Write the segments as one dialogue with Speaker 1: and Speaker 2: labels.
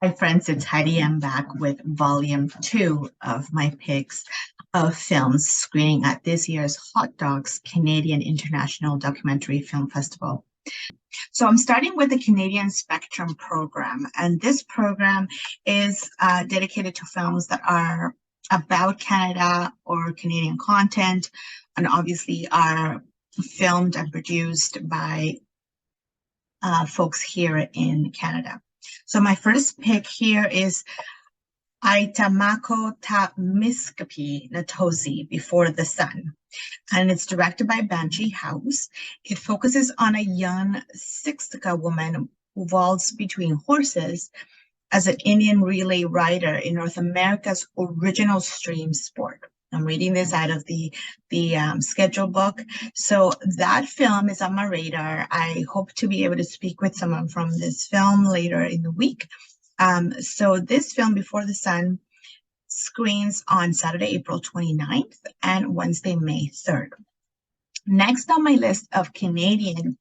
Speaker 1: Hi friends, it's Heidi. I'm back with volume 2 of my picks of films screening at this year's Hot Docs Canadian International Documentary Film Festival. So I'm starting with the Canadian Spectrum program, and this program is dedicated to films that are about Canada or Canadian content, and obviously are filmed and produced by folks here in Canada. So my first pick here is Aitamako ta Miskapi Natosi, Before the Sun, and it's directed by Banshee House. It focuses on a young Siksika woman who vaults between horses as an Indian relay rider in North America's original stream sport. I'm reading this out of the schedule book. So that film is on my radar. I hope to be able to speak with someone from this film later in the week. So this film, Before the Sun, screens on Saturday, April 29th and Wednesday, May 3rd. Next on my list of Canadian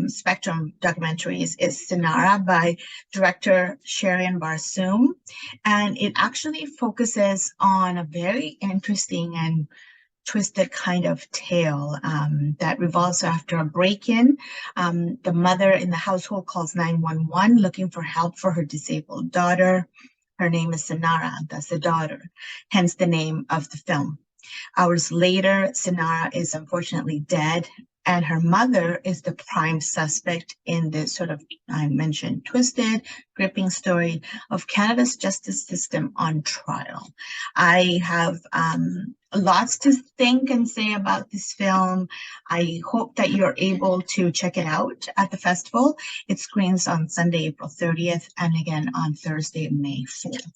Speaker 1: Spectrum documentaries is Sinara by director Sharon Barsoom, and it actually focuses on a very interesting and twisted kind of tale that revolves after a break-in. The mother in the household calls 911 looking for help for her disabled daughter. Her name is Sinara, that's the daughter, hence the name of the film. Hours later, Sinara is unfortunately dead, and her mother is the prime suspect in this sort of, I mentioned, twisted, gripping story of Canada's justice system on trial. I have lots to think and say about this film. I hope that you're able to check it out at the festival. It screens on Sunday, April 30th, and again on Thursday, May 4th.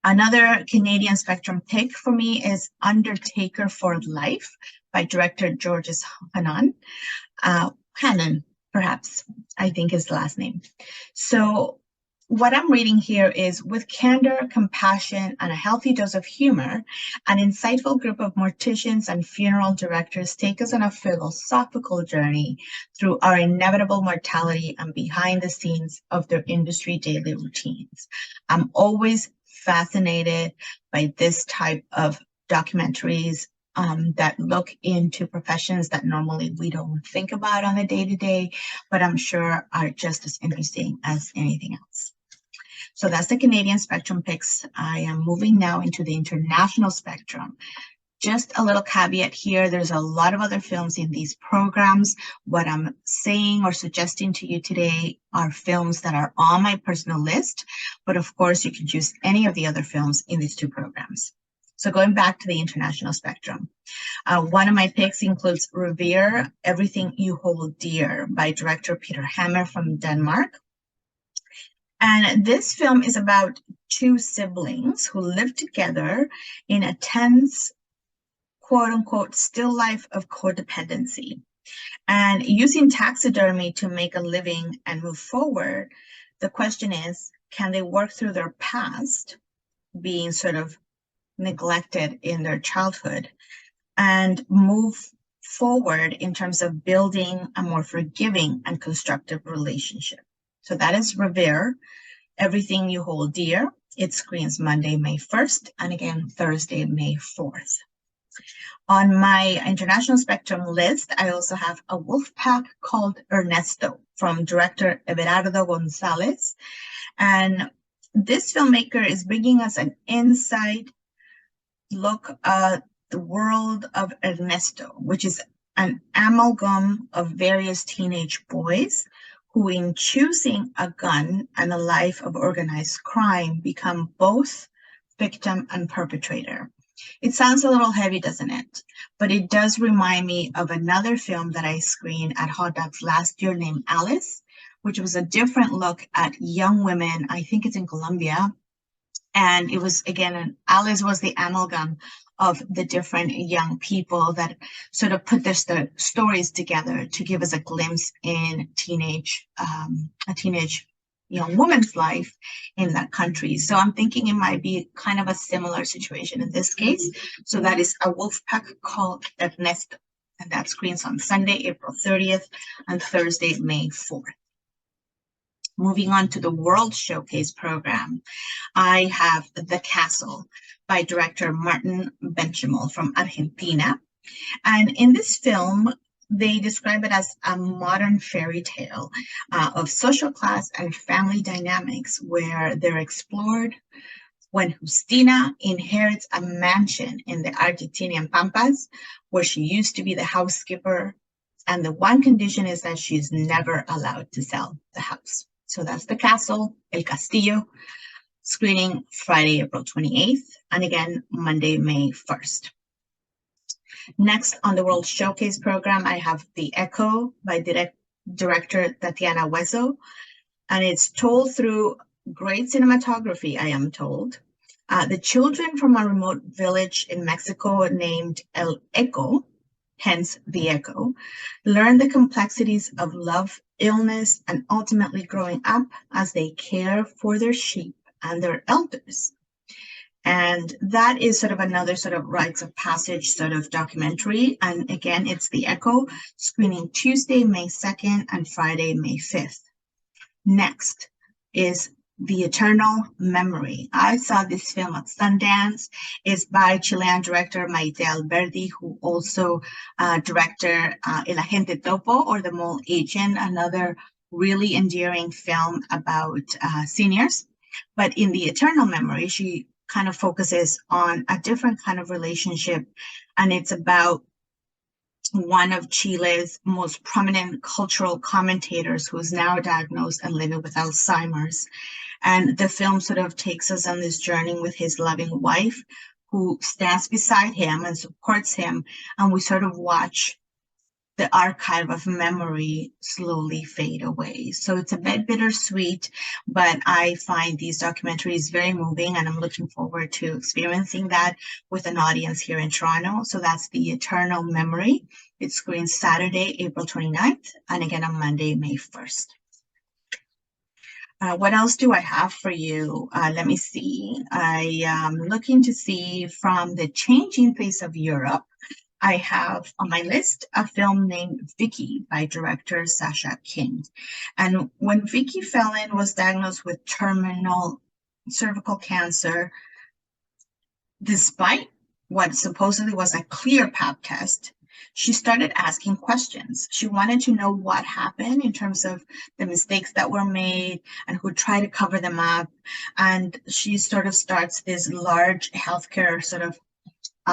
Speaker 1: Another Canadian Spectrum pick for me is Undertaker for Life by director Georges Hannon. Hannon, perhaps, I think is the last name. So what I'm reading here is, with candor, compassion, and a healthy dose of humor, an insightful group of morticians and funeral directors take us on a philosophical journey through our inevitable mortality and behind the scenes of their industry daily routines. I'm always fascinated by this type of documentaries that look into professions that normally we don't think about on a day-to-day, but I'm sure are just as interesting as anything else. So that's the Canadian Spectrum picks. I am moving now into the international spectrum. Just a little caveat here, there's a lot of other films in these programs. What I'm saying or suggesting to you today are films that are on my personal list, but of course you can choose any of the other films in these two programs. So going back to the international spectrum, one of my picks includes Revere, Everything You Hold Dear by director Peter Hammer from Denmark. And this film is about two siblings who live together in a tense, quote unquote, still life of codependency. And using taxidermy to make a living and move forward, the question is, can they work through their past, being sort of neglected in their childhood, and move forward in terms of building a more forgiving and constructive relationship? So that is Revere, Everything You Hold Dear. It screens Monday, May 1st, and again, Thursday, May 4th. On my international spectrum list, I also have a wolf pack called Ernesto from director Everardo Gonzalez. And this filmmaker is bringing us an inside look at the world of Ernesto, which is an amalgam of various teenage boys who, in choosing a gun and a life of organized crime, become both victim and perpetrator. It sounds a little heavy, doesn't it? But it does remind me of another film that I screened at Hot Docs last year named Alice, which was a different look at young women. I think it's in Colombia. And it was, again, Alice was the amalgam of the different young people that sort of put their stories together to give us a glimpse in a teenage young woman's life in that country. So I'm thinking it might be kind of a similar situation in this case. So that is a wolf pack called Ernesto, and that screens on Sunday, April 30th, and Thursday, May 4th. Moving on to the World Showcase program, I have The Castle by director Martin Benchimol from Argentina. And in this film, they describe it as a modern fairy tale of social class and family dynamics where they're explored when Justina inherits a mansion in the Argentinian Pampas, where she used to be the housekeeper. And the one condition is that she's never allowed to sell the house. So that's The Castle, El Castillo, screening Friday, April 28th, and again, Monday, May 1st. Next on the World Showcase program, I have The Echo by director Tatiana Hueso, and it's told through great cinematography, I am told. The children from a remote village in Mexico named El Echo, hence The Echo, learn the complexities of love, illness, and ultimately growing up as they care for their sheep and their elders. And that is sort of another sort of rites of passage sort of documentary. And again, it's The Echo, screening Tuesday, May 2nd and Friday, May 5th. Next is The Eternal Memory. I saw this film at Sundance. It's by Chilean director Maite Alberdi, who also directed El Agente Topo, or The Mole Agent, another really endearing film about seniors. But in The Eternal Memory, she kind of focuses on a different kind of relationship, and it's about one of Chile's most prominent cultural commentators who is now diagnosed and living with Alzheimer's. And the film sort of takes us on this journey with his loving wife, who stands beside him and supports him, and we sort of watch the archive of memory slowly fade away. So it's a bit bittersweet, but I find these documentaries very moving, and I'm looking forward to experiencing that with an audience here in Toronto. So that's The Eternal Memory. It screens Saturday, April 29th, and again on Monday, May 1st. What else do I have for you? Let me see. I am looking to see from the changing face of Europe. I have on my list a film named Vicky by director Sasha King. And when Vicky Fallon was diagnosed with terminal cervical cancer, despite what supposedly was a clear pap test, she started asking questions. She wanted to know what happened in terms of the mistakes that were made and who tried to cover them up. And she sort of starts this large healthcare sort of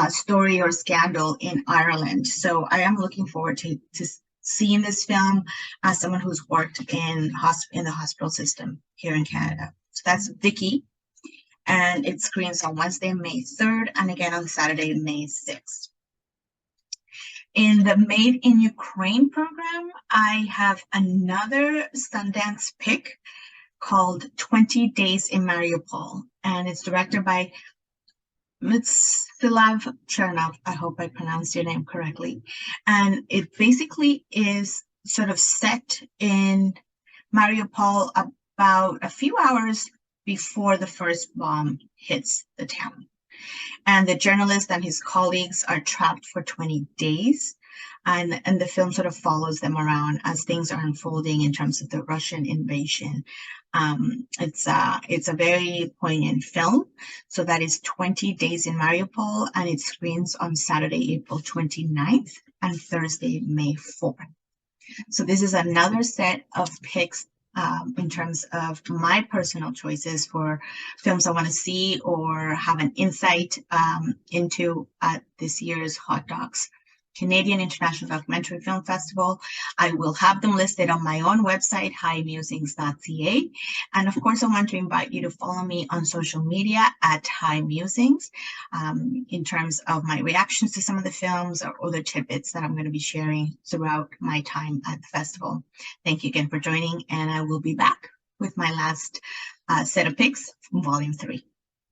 Speaker 1: story or scandal in Ireland. So I am looking forward to seeing this film as someone who's worked in the hospital system here in Canada. So that's Vicky, and it screens on Wednesday, May 3rd, and again on Saturday, May 6th. In the Made in Ukraine program, I have another Sundance pick called 20 Days in Mariupol, and it's directed by Mstislav Chernov. I hope I pronounced your name correctly. And it basically is sort of set in Mariupol about a few hours before the first bomb hits the town. And the journalist and his colleagues are trapped for 20 days. And the film sort of follows them around as things are unfolding in terms of the Russian invasion. It's a very poignant film. So that is 20 Days in Mariupol, and it screens on Saturday, April 29th and Thursday, May 4th. So this is another set of picks in terms of my personal choices for films I want to see or have an insight into at this year's Hot Docs Canadian International Documentary Film Festival. I will have them listed on my own website, hyemusings.ca. And of course, I want to invite you to follow me on social media at hyemusings in terms of my reactions to some of the films or other tidbits that I'm going to be sharing throughout my time at the festival. Thank you again for joining, and I will be back with my last set of picks from Volume 3.